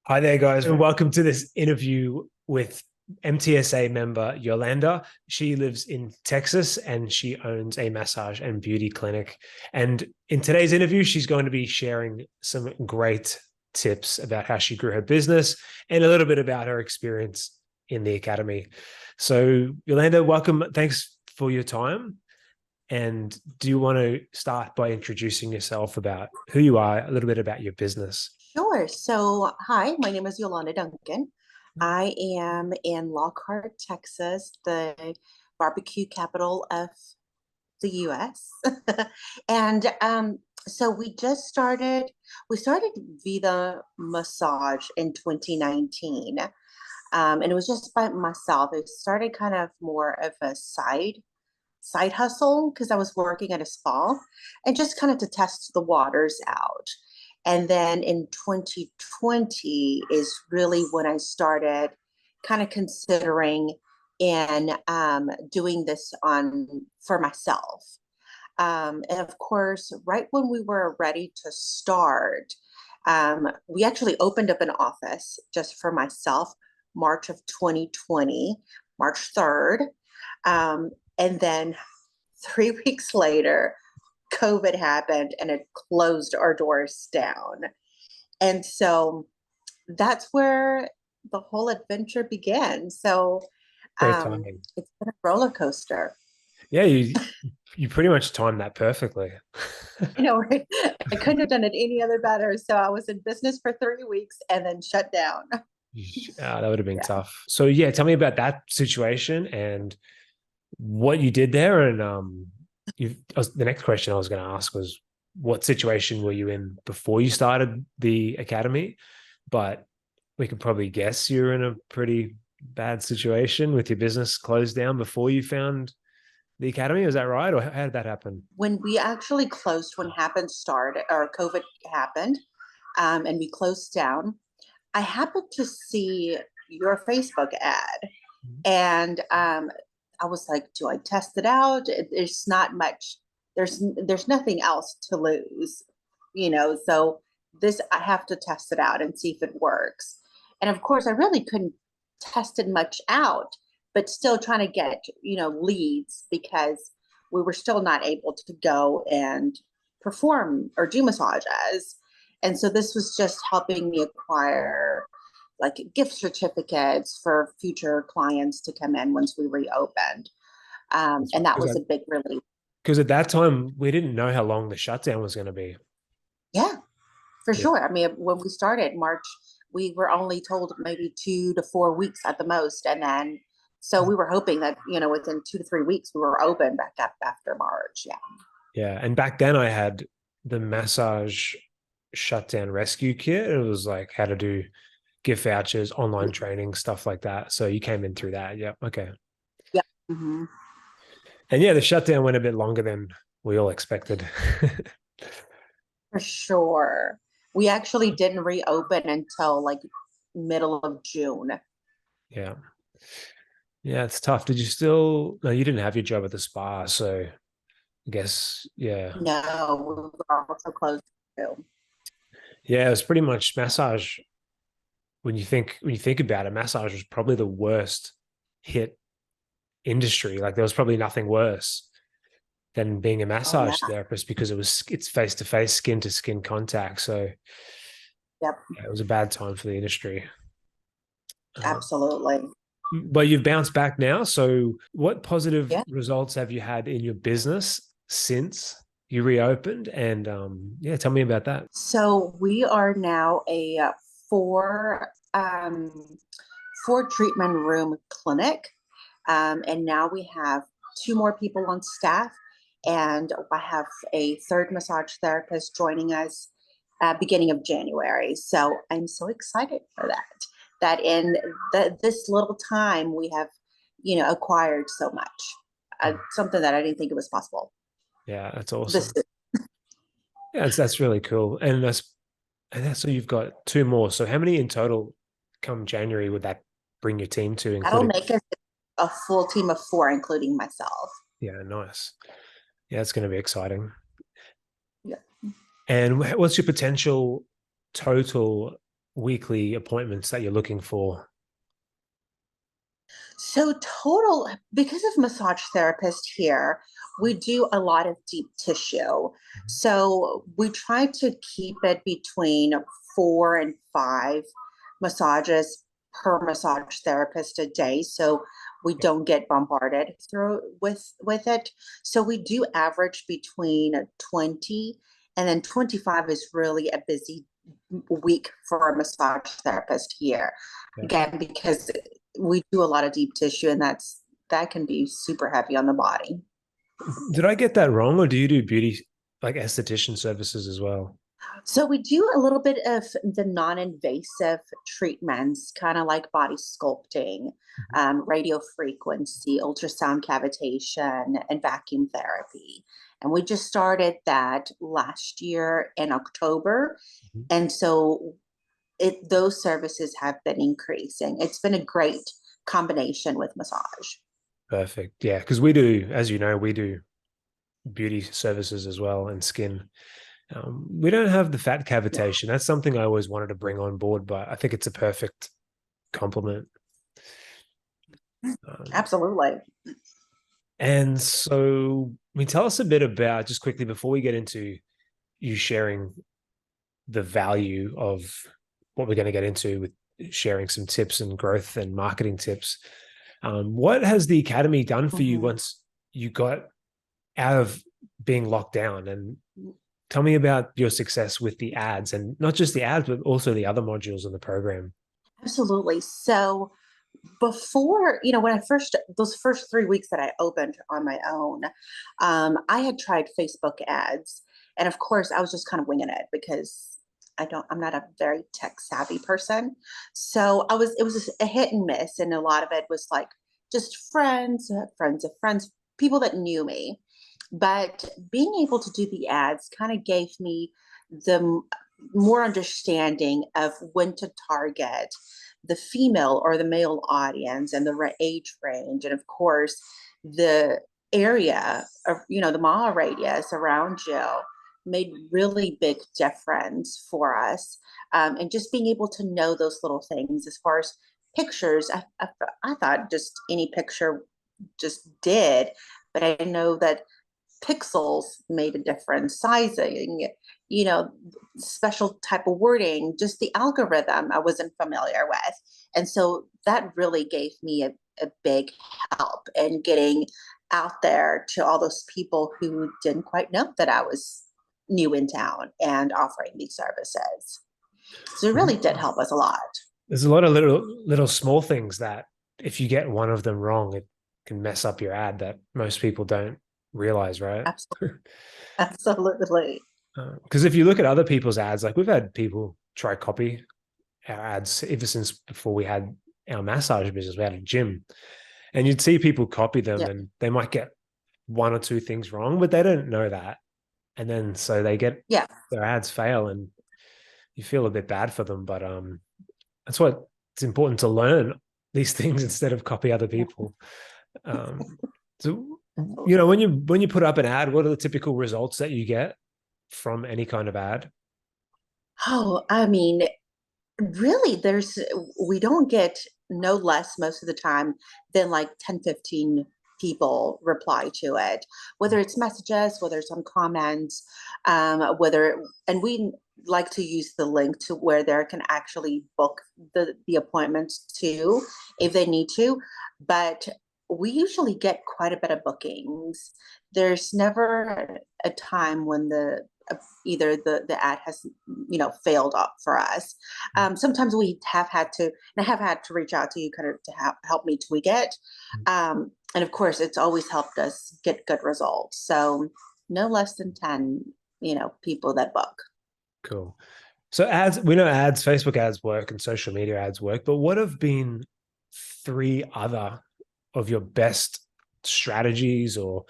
Hi there, guys, and welcome to this interview with MTSA member Yolanda. She lives in Texas and she owns a massage and beauty clinic. And in today's interview, she's going to be sharing some great tips about how she grew her business and a little bit about her experience in the academy. So, Yolanda, welcome. Thanks for your time. And do you want to start by introducing yourself about who you are, a little bit about your business? Sure. So, hi, my name is Yolanda Duncan. I am in Lockhart, Texas, the barbecue capital of the US. And we started Vida Massage in 2019. And it was just by myself. It started kind of more of a side hustle because I was working at a spa and just kind of to test the waters out. And then in 2020 is really when I started kind of considering and doing this on for myself. And of course, right when we were ready to start, we actually opened up an office just for myself, March of 2020, March 3rd. And then 3 weeks later, COVID happened and it closed our doors down. And so that's where the whole adventure began. So Great timing. it's been a roller coaster. Yeah, you pretty much timed that perfectly. Right? I couldn't have done it any other better. So I was in business for 3 weeks and then shut down. That would have been Yeah. tough. So yeah, tell me about that situation and what you did there. And the next question I was going to ask was, what situation were you in before you started the academy? But we could probably guess you're in a pretty bad situation with your business closed down before you found the academy. Is that right? Or how did that happen? When we actually closed, when happened started or COVID happened, and we closed down, I happened to see your Facebook ad, and I was like, "Do I test it out? There's not much. There's nothing else to lose. So this I have to test it out and see if it works." And of course, I really couldn't test it much out, but still trying to get leads because we were still not able to go and perform or do massages. And so this was just helping me acquire like gift certificates for future clients to come in once we reopened. And that was a big relief. Because at that time we didn't know how long the shutdown was going to be. Yeah, for Yeah. sure. I mean, when we started March, we were only told maybe 2 to 4 weeks at the most. And then, so we were hoping that, within 2 to 3 weeks, we were open back up after March. Yeah. Yeah. And back then I had the massage shutdown rescue kit. It was like how to do gift vouchers, online training, stuff like that. So you came in through that. Yeah. Okay. Yeah. Hmm. And yeah, the shutdown went a bit longer than we all expected. For sure. We actually didn't reopen until like middle of June. Yeah. Yeah, it's tough. Did you still, no, you didn't have your job at the spa. So I guess, yeah. No, we were also closed too. Yeah, it was pretty much massage. When you think about it, massage was probably the worst hit industry. Like there was probably nothing worse than being a Oh yeah. massage therapist because it's face to face, skin to skin contact. So Yep. yeah, it was a bad time for the industry. Uh, Absolutely. but you've bounced back now. So what positive Yeah. results have you had in your business since you reopened? And yeah, tell me about that. So we are now a four treatment room clinic, and now we have two more people on staff, and I have a third massage therapist joining us beginning of January. So I'm so excited for that. That in this little time we have, acquired so much, something that I didn't think it was possible. Yeah, that's This awesome. Yeah, that's really cool. And that's so you've got two more. So how many in total come January would that bring your team to, That'll including? make us a full team of four, including myself. Yeah, nice. Yeah, it's going to be exciting. Yeah. And what's your potential total? weekly appointments that you're looking for? So total, because of massage therapist here, we do a lot of deep tissue. So we try to keep it between 4 and 5 massages per massage therapist a day. So we don't get bombarded through with it. So we do average between 20, and then 25 is really a busy week for a massage therapist here. Yeah. Again, because we do a lot of deep tissue, and that can be super heavy on the body. Did I get that wrong, or do you do beauty, like esthetician services as well? So we do a little bit of the non-invasive treatments, kind of like body sculpting, radio frequency, ultrasound cavitation, and vacuum therapy. And we just started that last year in October. Mhm. And so those services have been increasing. It's been a great combination with massage. Perfect. Yeah, because we do, as you know, we do beauty services as well and skin. We don't have the fat Yeah, cavitation. That's something I always wanted to bring on board, but I think it's a perfect complement. Um, absolutely. and so, tell us a bit about, just quickly before we get into you sharing the value of what we're going to get into with sharing some tips and growth and marketing tips. What has the academy done for you Mhm. once you got out of being locked down? And tell me about your success with the ads, and not just the ads, but also the other modules in the program. Absolutely. So before, when I first, those first 3 weeks that I opened on my own, I had tried Facebook ads. And of course, I was just kind of winging it because I'm not a very tech savvy person. So it was a hit and miss. And a lot of it was like just friends, friends of friends, people that knew me. But being able to do the ads kind of gave me more understanding of when to target the female or the male audience, and the age range, and of course the area of, the mile radius around you made really big difference for us. And just being able to know those little things as far as pictures, I thought just any picture just did, but I know that pixels made a difference, sizing, you know, special type of wording, just the algorithm I wasn't familiar with. And so that really gave me a big help in getting out there to all those people who didn't quite know that I was new in town and offering these services. So it really did help us a lot. There's a lot of little small things that if you get one of them wrong, it can mess up your ad that most people don't realize, right? Absolutely. Absolutely. Because if you look at other people's ads, like we've had people try copy our ads ever since before we had our massage business. We had a gym, and you'd see people copy them, Yeah. and they might get one or two things wrong, but they don't know that, and then so they get Yeah. their ads fail, and you feel a bit bad for them. But that's what it's important to learn these things instead of copy other people. Um, so Absolutely. when you put up an ad, what are the typical results that you get from any kind of ad? Oh, I mean, really, we don't get no less most of the time than like 10, 15 people reply to it, whether it's messages, whether it's on comments, and we like to use the link to where they can actually book the appointments too, if they need to. But we usually get quite a bit of bookings. There's never a time when either the ad has failed up for us. Sometimes we have had to, and I have had to reach out to you kind of to help me tweak it. And of course, it's always helped us get good results. So no less than 10, people that book. Cool. So ads, we know ads, Facebook ads work and social media ads work, but what have been three other of your best strategies or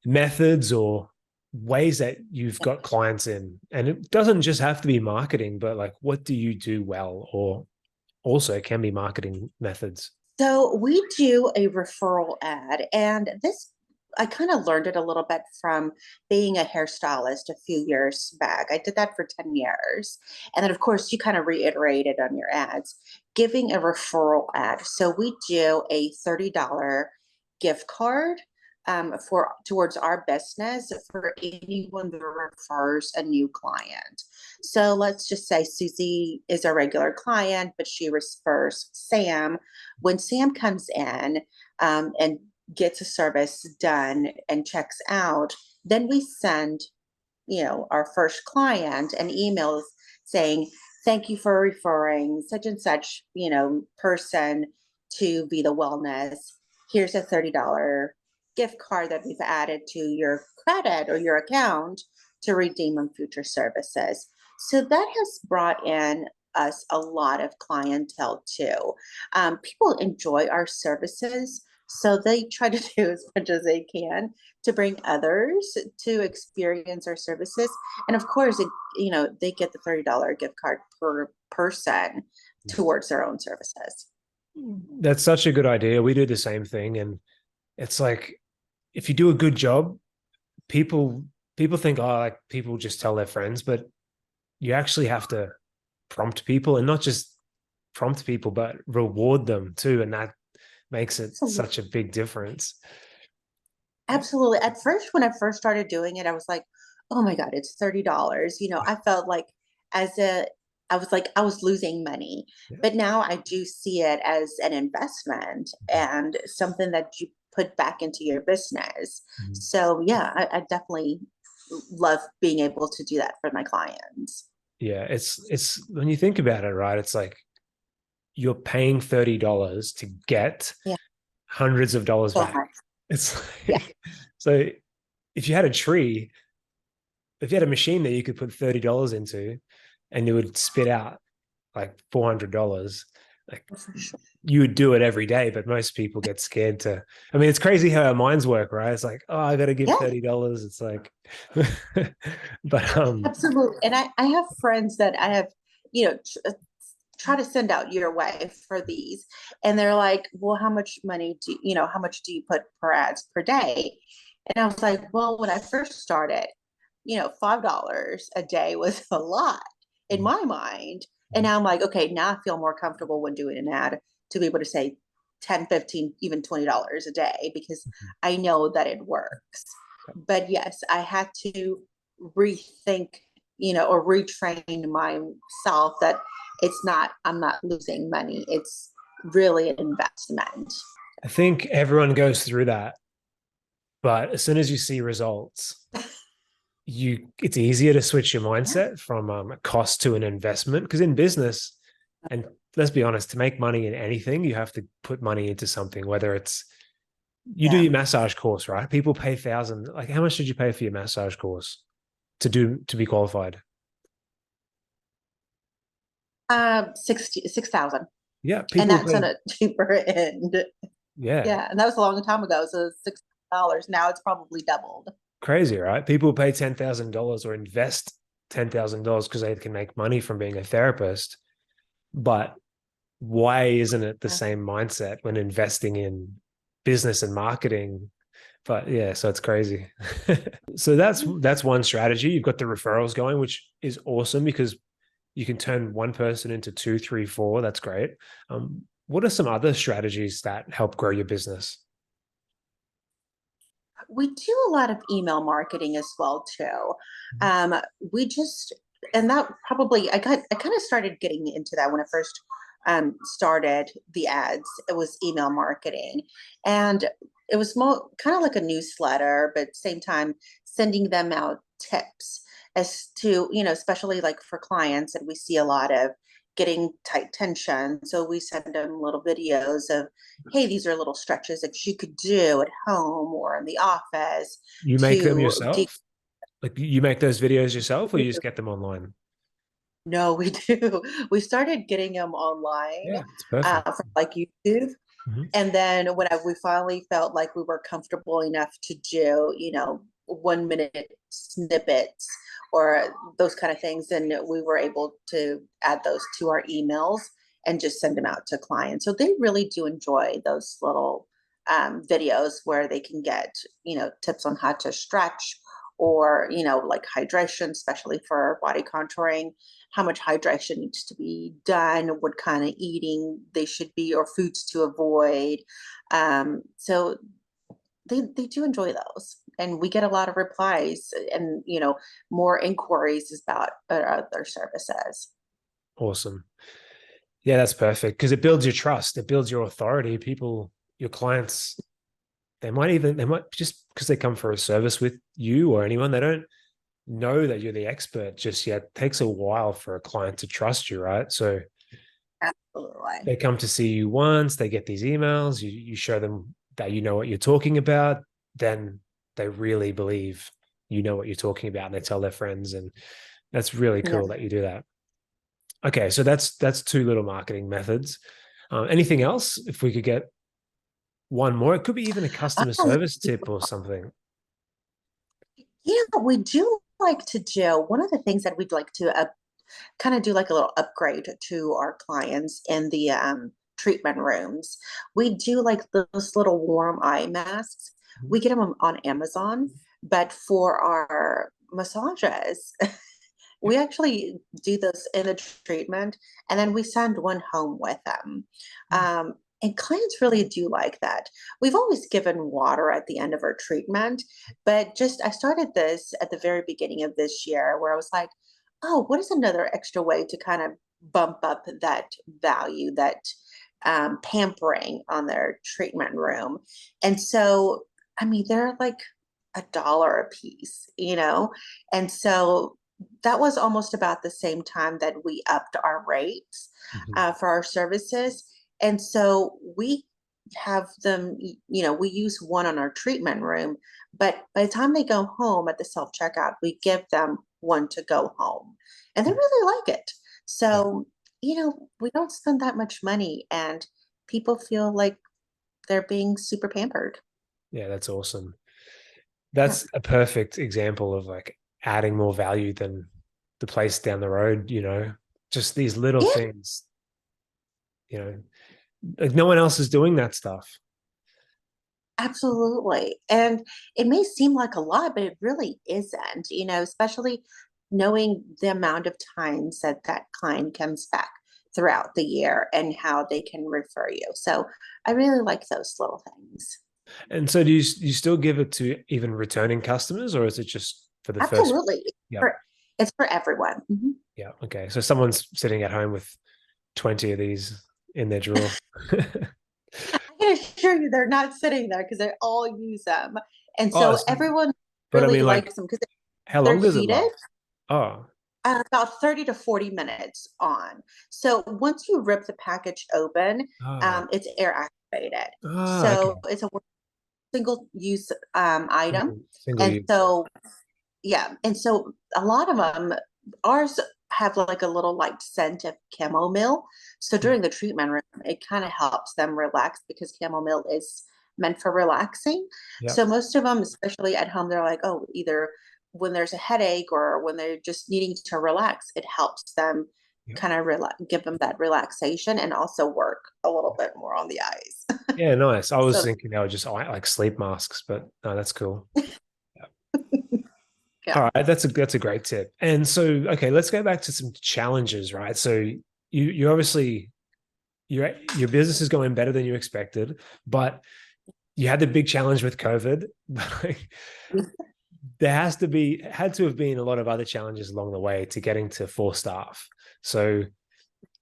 methods or ways that you've got clients in? And it doesn't just have to be marketing, but like what do you do well, or also can be marketing methods? So we do a referral ad, and this I kind of learned it a little bit from being a hairstylist a few years back. I did that for 10 years. And then, of course, you kind of reiterated on your ads, giving a referral ad. So we do a $30 gift card for towards our business for anyone that refers a new client. So let's just say Susie is a regular client, but she refers Sam. When Sam comes in and gets a service done and checks out, then we send, our first client an email saying, thank you for referring such and such, person to Be the Wellness. Here's a $30 gift card that we've added to your credit or your account to redeem on future services. So that has brought in us a lot of clientele too. People enjoy our services, so they try to do as much as they can to bring others to experience our services. And of course, they get the $30 gift card per person towards their own services. That's such a good idea. We do the same thing. And it's like, if you do a good job, people think, oh, like people just tell their friends, but you actually have to prompt people, and not just prompt people, but reward them too. And that makes it such a big difference. Absolutely. At first, when I first started doing it, I was like, oh my God, it's $30. I felt like as a, I was like, I was losing money. Yeah. But now I do see it as an investment and something that you put back into your business. Mm-hmm. So yeah, I definitely love being able to do that for my clients. Yeah. It's when you think about it, right? It's like you're paying $30 to get Yeah. hundreds of dollars So back. much. It's Yeah. like, so if you had a tree, if you had a machine that you could put $30 into and it would spit out like $400, like For sure. you would do it every day. But most people get scared to, I mean, it's crazy how our minds work, right? It's like, oh, I got to give Yeah. $30. It's like, but Absolutely. And I have friends that I have, you know, try to send out your way for these. And they're like, well, how much do you put per ads per day? And I was like, well, when I first started, $5 a day was a lot in my mind. And now I'm like, okay, now I feel more comfortable when doing an ad to be able to say 10, 15, even $20 a day because I know that it works. But yes, I had to rethink, or retrain myself that I'm not losing money. It's really an investment. I think everyone goes through that. But as soon as you see results, it's easier to switch your mindset from a cost to an investment, because in business, and let's be honest, to make money in anything, you have to put money into something, whether it's you do your massage course, right? People pay thousands. Like, how much did you pay for your massage course to be qualified? 6,000. Yeah, And people that's on pay. a cheaper end. Yeah, Yeah. And that was a long time ago. So $6. Now it's probably doubled. crazy, right? People pay $10,000 or invest $10,000 because they can make money from being a therapist. But why isn't it the same mindset when investing in business and marketing? But yeah, so it's crazy. So that's one strategy. You've got the referrals going, which is awesome because you can turn one person into two, three, four. That's great. What are some other strategies that help grow your business? We do a lot of email marketing as well too. We just and that probably I kind of started getting into that when I first started the ads. It was email marketing, and it was more kind of like a newsletter, but same time sending them out tips as to, especially like for clients that we see a lot of getting tight tension. So we send them little videos of, hey, these are little stretches that you could do at home or in the office You make them to yourself? Like, you make those videos yourself, or you just get them online? no, we do. We started getting them online Yeah, it's perfect. from like YouTube. Mhm. And then when we finally felt like we were comfortable enough to do, 1 minute snippets or those kind of things, then we were able to add those to our emails and just send them out to clients. So they really do enjoy those little videos where they can get, tips on how to stretch or, like hydration, especially for body contouring, how much hydration needs to be done, what kind of eating they should be, or foods to avoid. So they do enjoy those. And we get a lot of replies and, more inquiries about other services. Awesome. Yeah, that's perfect because it builds your trust. It builds your authority. People, your clients, they might just because they come for a service with you or anyone, they don't know that you're the expert just yet. It takes a while for a client to trust you, right? So Absolutely. they come to see you once, they get these emails, you show them that you know what you're talking about, then they really believe you know what you're talking about and they tell their friends. And that's really Yeah. cool that you do that. Okay, so that's two little marketing methods. Anything else? If we could get one more, it could be even a customer service tip or something. Yeah, we do like to do one of the things that we'd like to kind of do like a little upgrade to our clients in the treatment rooms. We do like those little warm eye masks. We get them on Amazon, but for our massages, we actually do this in a treatment and then we send one home with them. And clients really do like that. We've always given water at the end of our treatment, but just I started this at the very beginning of this year where I was like, oh, what is another extra way to kind of bump up that value, that pampering on their treatment room? And so, I mean, they're like $1 a piece, And so that was almost about the same time that we upped our rates Mhm. for our services. And so we have them, we use one on our treatment room, but by the time they go home at the self checkout, we give them one to go home and they really like it. Yeah, So, we don't spend that much money and people feel like they're being super pampered. yeah, that's awesome. Yeah. That's a perfect example of like adding more value than the place down the road, just these little Yeah. things, you know, like no one else is doing that stuff. Absolutely. And it may seem like a lot, but it really isn't, especially knowing the amount of times that that client comes back throughout the year and how they can refer you. So I really like those little things. And so do you still give it to even returning customers or is it just for the first? Absolutely. Yeah. For, it's for everyone. Mhm. Yeah. Okay. So someone's sitting at home with 20 of these in their drawer. I can assure you they're not sitting there because they all use them. And Oh, so everyone but I really mean, like, likes them because how they're long does it heated. last? Oh, About 30 to 40 minutes on. So once you rip the package open, ah, it's air activated. okay. So it's a single use item. Single And use. Yeah. so, yeah. And so a lot of them, ours have like a little light scent of chamomile. So Mm. during the treatment room, it kind of helps them relax because chamomile is meant for relaxing. Yeah. So most of them, especially at home, they're like, oh, either when there's a headache or when they're just needing to relax, it helps them Yeah. kind of give them that relaxation and also work a little bit more on the eyes. Yeah. Nice. I was So thinking they were just like sleep masks, but no, that's cool. Yeah. yeah. All right, that's a great tip. And so, okay, let's go back to some challenges, right? So you obviously your business is going better than you expected, but you had the big challenge with COVID. Like, there had to have been a lot of other challenges along the way to getting to full staff. So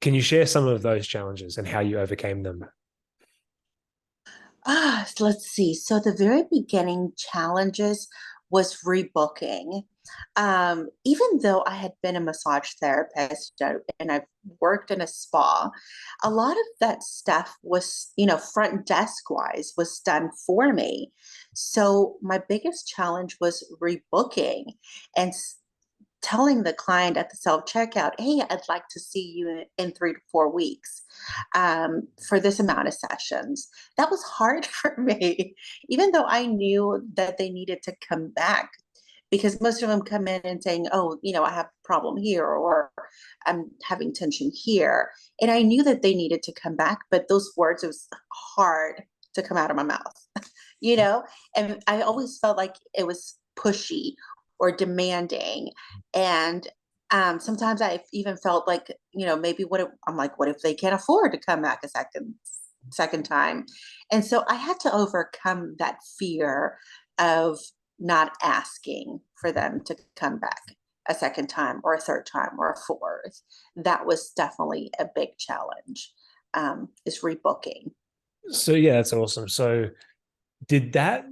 can you share some of those challenges and how you overcame them? So let's see. So the very beginning challenges was rebooking. Even though I had been a massage therapist and I've worked in a spa, a lot of that stuff was, front desk wise was done for me. So my biggest challenge was rebooking and telling the client at the self checkout, hey, I'd like to see you in 3 to 4 weeks for this amount of sessions. That was hard for me, even though I knew that they needed to come back because most of them come in and saying, oh, I have a problem here or I'm having tension here. And I knew that they needed to come back, but those words, it was hard to come out of my mouth, you know? And I always felt like it was pushy or demanding. And sometimes I even felt like, maybe I'm like, what if they can't afford to come back a second time? And so I had to overcome that fear of not asking for them to come back a second time or a third time or a fourth. That was definitely a big challenge, is rebooking. So yeah, that's awesome. So did that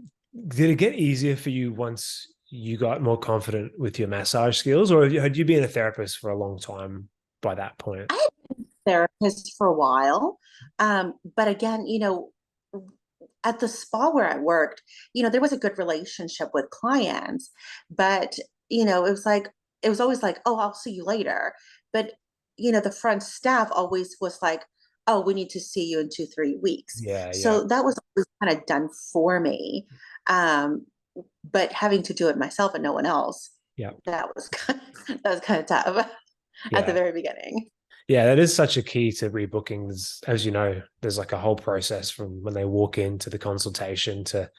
did it get easier for you once you got more confident with your massage skills, or had you been a therapist for a long time by that point? I had been a therapist for a while. But again, at the spa where I worked, there was a good relationship with clients, but it was always like, oh, I'll see you later. But the front staff always was like, oh, we need to see you in 2, 3 weeks. Yeah, yeah, So that was always kind of done for me. Um, but having to do it myself and no one else, yeah, that was kind of tough at the yeah. very beginning. Yeah, that is such a key to rebooking. As you know, there's like a whole process from when they walk into the consultation to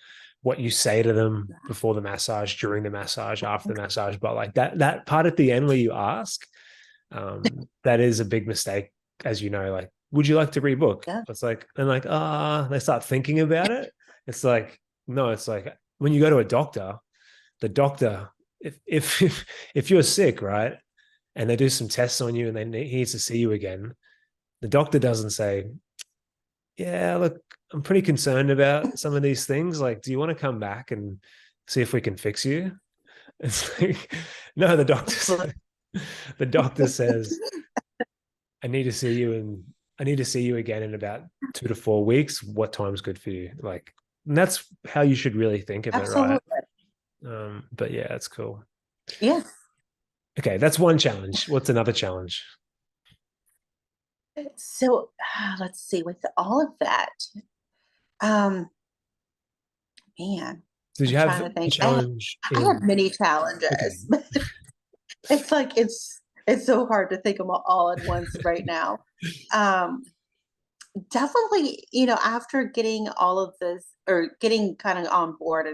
what you say to them before the massage, during the massage, after the massage. But like that part at the end where you ask, that is a big mistake, as you know. Like, would you like to rebook? Yeah, It's like, and like, they start thinking about it. It's like, no, it's like when you go to a doctor, the doctor, if you're sick, right? And they do some tests on you and he needs to see you again, the doctor doesn't say, yeah, look, I'm pretty concerned about some of these things. Like, do you want to come back and see if we can fix you? It's like, no, the doctor says, I need to see you again in about 2 to 4 weeks. What time's good for you? Like, and that's how you should really think of it, right? absolutely. But yeah, that's cool. Yeah. Okay, that's one challenge. What's another challenge? So let's see, with all of that, um, man, Did I'm you have trying to a think. challenge I have in? many Okay. challenges. It's like it's so hard to think of them all at once right now. Um, Definitely, after getting all of this or getting kind of on board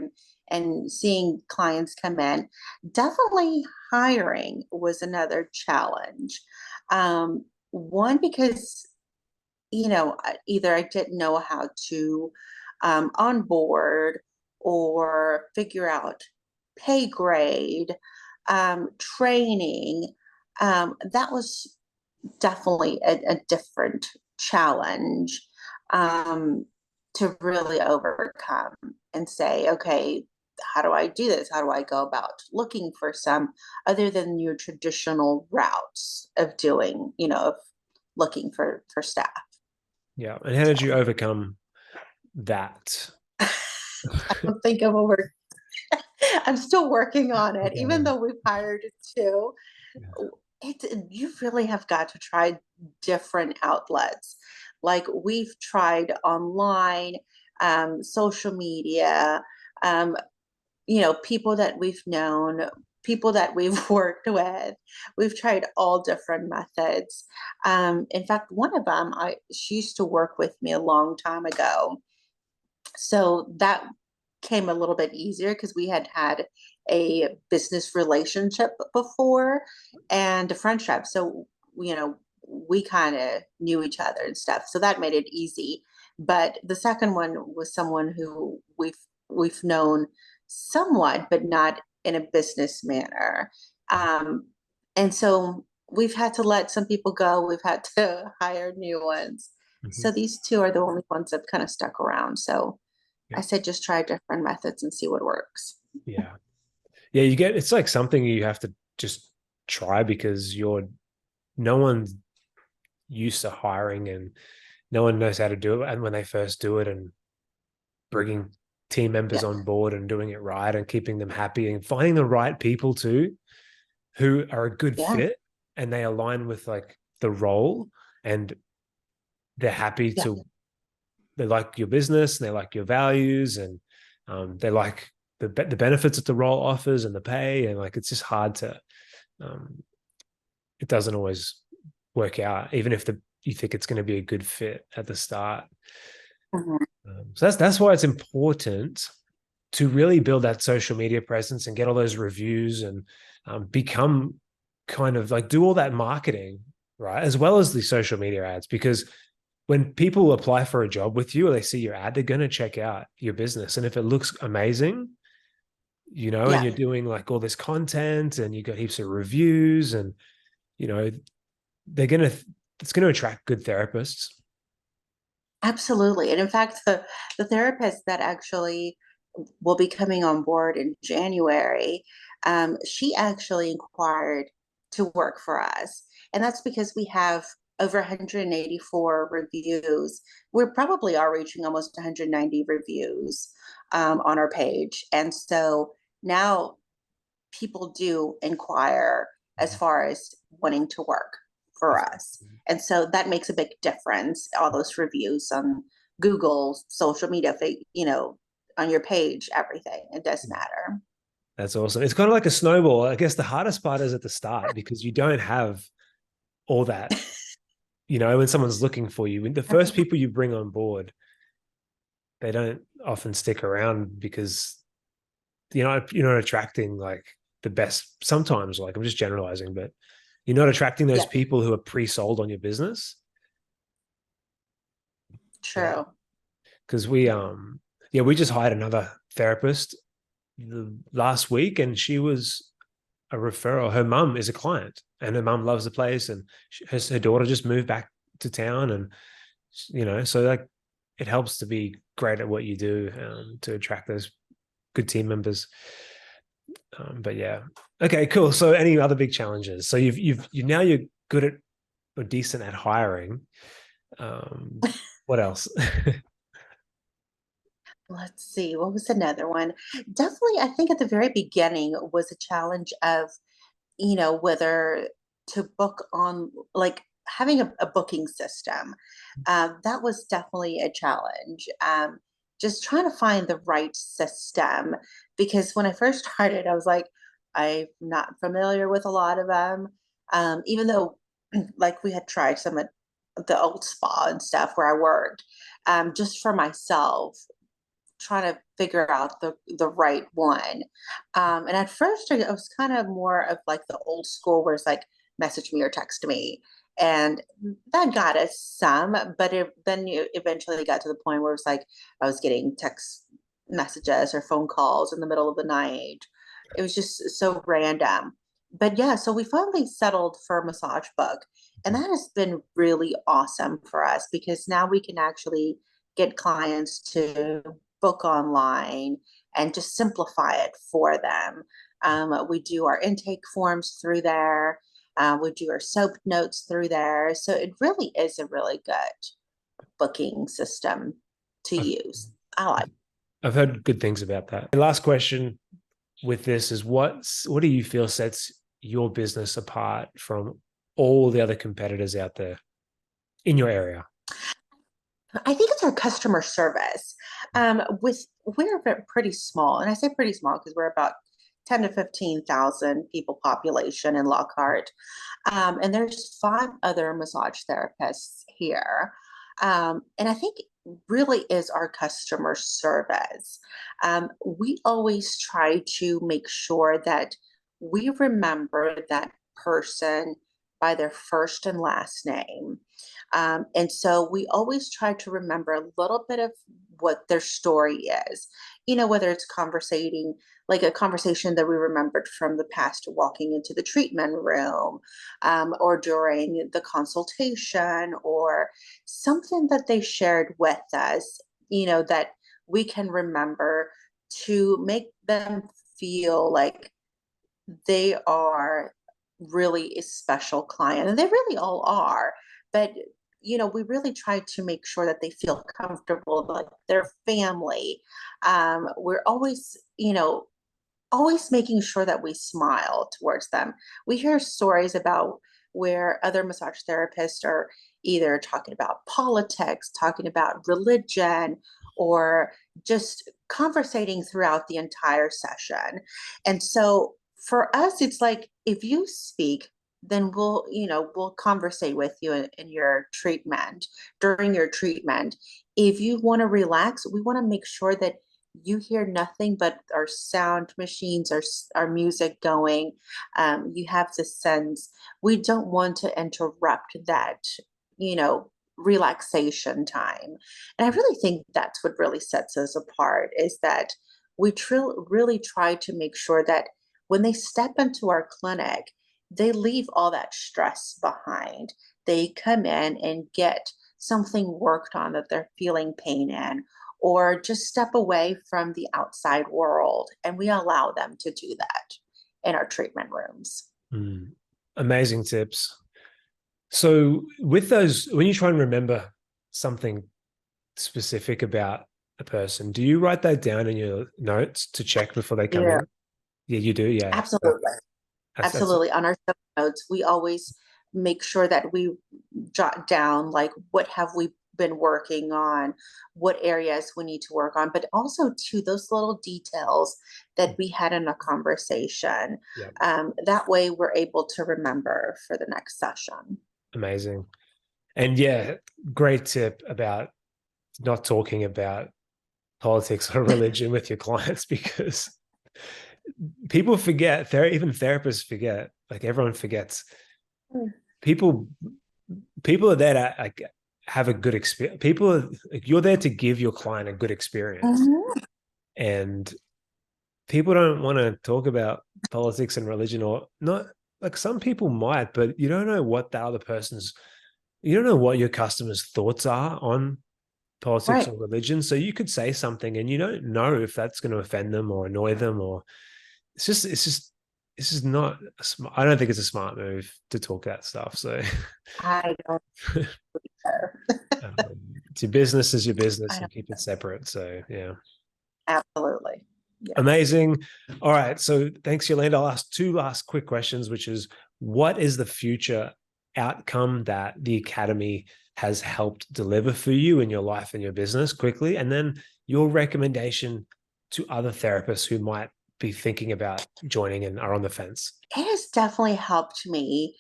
and seeing clients come in, definitely hiring was another challenge. One because either I didn't know how to onboard or figure out pay grade, training. That was definitely a different challenge um, to really overcome and say, okay, how do I do this? How do I go about looking for some other than your traditional routes of doing, of looking for staff? Yeah. And how did you overcome that? I don't think I'm over. I'm still working on it, even Okay. though we've hired two. Yeah. You really have got to try different outlets. Like we've tried online, social media, um, people that we've known, people that we've worked with. We've tried all different methods. In fact, one of them, she used to work with me a long time ago, so that came a little bit easier because we had had a business relationship before and a friendship. So, we kind of knew each other and stuff. So that made it easy. But the second one was someone who we've known somewhat, but not in a business manner. Um, and so we've had to let some people go. We've had to hire new ones. So Mhm. these two are the only ones that kind of stuck around. So Yeah. I said, just try different methods and see what works. Yeah. Yeah. You get, it's like something you have to just try because no one's used to hiring and no one knows how to do it. And when they first do it and bringing team members Yeah, on board and doing it right and keeping them happy and finding the right people too, who are a good yeah, fit and they align with like the role and they're happy yeah, to they like your business and they like your values and they like the benefits that the role offers and the pay and like it's just hard to um, it doesn't always work out even if you think it's going to be a good fit at the start. Mhm. So that's why it's important to really build that social media presence and get all those reviews and become kind of like do all that marketing, right? As well as the social media ads, because when people apply for a job with you or they see your ad, they're going to check out your business. And if it looks amazing, and Yeah, you're doing like all this content and you got heaps of reviews and, you know, they're going to, it's going to attract good therapists. absolutely. And in fact, the therapist that actually will be coming on board in January, she actually inquired to work for us. And that's because we have over 184 reviews. We probably are reaching almost 190 reviews on our page. And so now people do inquire as far as wanting to work for us. And so that makes a big difference. All those reviews on Google, social media, on your page, everything. It does matter. That's awesome. It's kind of like a snowball. I guess the hardest part is at the start because you don't have all that, when someone's looking for you. When the first people you bring on board, they don't often stick around because you're not attracting like the best sometimes, like I'm just generalizing, but you're not attracting those Yeah, people who are pre-sold on your business. Yeah. true. Because we just hired another therapist last week and she was a referral. Her mum is a client and her mum loves the place and her daughter just moved back to town and so like it helps to be great at what you do to attract those good team members. But yeah, okay, cool. So any other big challenges? So you're good at or decent at hiring. What else? Let's see, what was another one? Definitely, I think at the very beginning was a challenge of whether to book on, like having a booking system. That was definitely a challenge. Just trying to find the right system because when I first started, I was like, I'm not familiar with a lot of them. Even though, like, we had tried some of the old spa and stuff where I worked, just for myself trying to figure out the right one. And at first, I was kind of more of like the old school, where it's like message me or text me, and that got us some. But then you eventually got to the point where it's like I was getting text messages or phone calls in the middle of the night. It was just so random. But yeah, so we finally settled for Massage Book, and that has been really awesome for us because now we can actually get clients to book online and just simplify it for them. We do our intake forms through there. We do our soap notes through there. So it really is a really good booking system to I've, use. I like. I've heard good things about that. The last question with this is what do you feel sets your business apart from all the other competitors out there in your area? I think it's our customer service. We're pretty small, and I say pretty small because we're about 10 to 15,000 people population in Lockhart. And there's five other massage therapists here. And I think really is our customer service. We always try to make sure that we remember that person by their first and last name. And so we always try to remember a little bit of what their story is, whether it's conversating, like a conversation that we remembered from the past walking into the treatment room, or during the consultation, or something that they shared with us, that we can remember to make them feel like they are really a special client. And they really all are. But we really try to make sure that they feel comfortable, like their family. We're always, always making sure that we smile towards them. We hear stories about where other massage therapists are either talking about politics, talking about religion, or just conversating throughout the entire session. And so for us, it's like if you speak then we'll conversate with you in your treatment, during your treatment. If you want to relax, we want to make sure that you hear nothing but our sound machines, our music going. You have the sense. We don't want to interrupt that, you know, relaxation time. And I really think that's what really sets us apart, is that we really try to make sure that when they step into our clinic, they leave all that stress behind. They come in and get something worked on that they're feeling pain in, or just step away from the outside world. And we allow them to do that in our treatment rooms. Mm. Amazing tips. So with those, when you try and remember something specific about a person, do you write that down in your notes to check before they come Yeah, in? Yeah, you do. Yeah. absolutely. That's Absolutely. On our show notes, we always make sure that we jot down like what have we been working on, what areas we need to work on, but also to those little details that we had in a conversation. yeah, That way we're able to remember for the next session. amazing. And yeah, great tip about not talking about politics or religion with your clients, because people forget, even therapists forget, like everyone forgets. Mm. People people are there to like have a good experience. People are like, you're there to give your client a good experience. Mhm. And people don't want to talk about politics and religion, or not. Like some people might, but you don't know what the other person's, you don't know what your customer's thoughts are on politics Right. or religion. So you could say something and you don't know if that's going to offend them or annoy them, or it's just not a smart, I don't think it's a smart move to talk that stuff. So I don't care. it's your business is your I business, don't, and keep it separate. So yeah. absolutely. Yeah. Amazing. All right. So thanks, Yolanda. I'll ask two last quick questions, which is, what is the future outcome that the Academy has helped deliver for you in your life and your business quickly? And then your recommendation to other therapists who might be thinking about joining and are on the fence. It has definitely helped me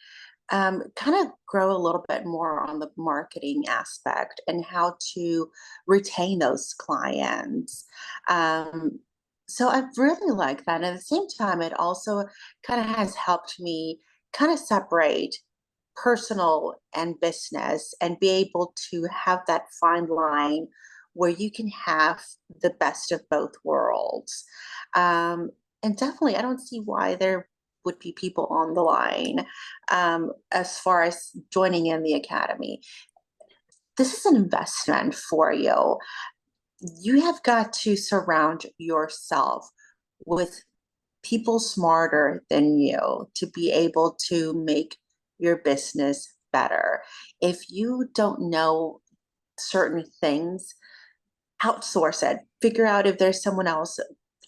kind of grow a little bit more on the marketing aspect and how to retain those clients. Um, so I really like that. And at the same time, it also kind of has helped me kind of separate personal and business and be able to have that fine line where you can have the best of both worlds. Um, and definitely, I don't see why there would be people on the line as far as joining in the academy. This is an investment for you. You have got to surround yourself with people smarter than you to be able to make your business better. If you don't know certain things, outsource it. Figure out if there's someone else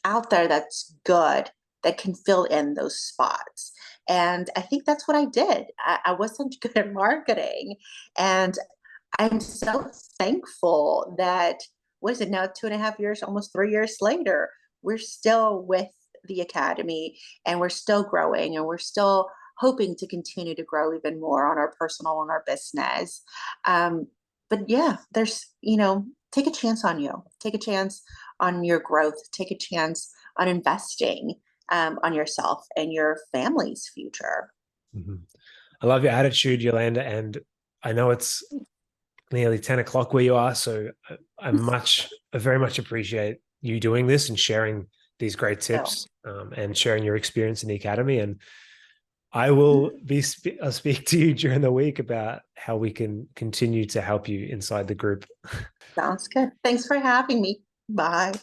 out there that's good that can fill in those spots. And I think that's what I did. I wasn't good at marketing. And I'm so thankful that, what is it now, 2.5 years, almost 3 years later, we're still with the academy and we're still growing and we're still hoping to continue to grow even more on our personal and our business. Um, but yeah, take a chance on you, take a chance on your growth, take a chance on investing on yourself and your family's future. Mhm. I love your attitude, Yolanda. And I know it's nearly 10 o'clock where you are. So I very much appreciate you doing this and sharing these great So, tips, and sharing your experience in the academy. And I will I'll speak to you during the week about how we can continue to help you inside the group. sounds good. Thanks for having me. Bye.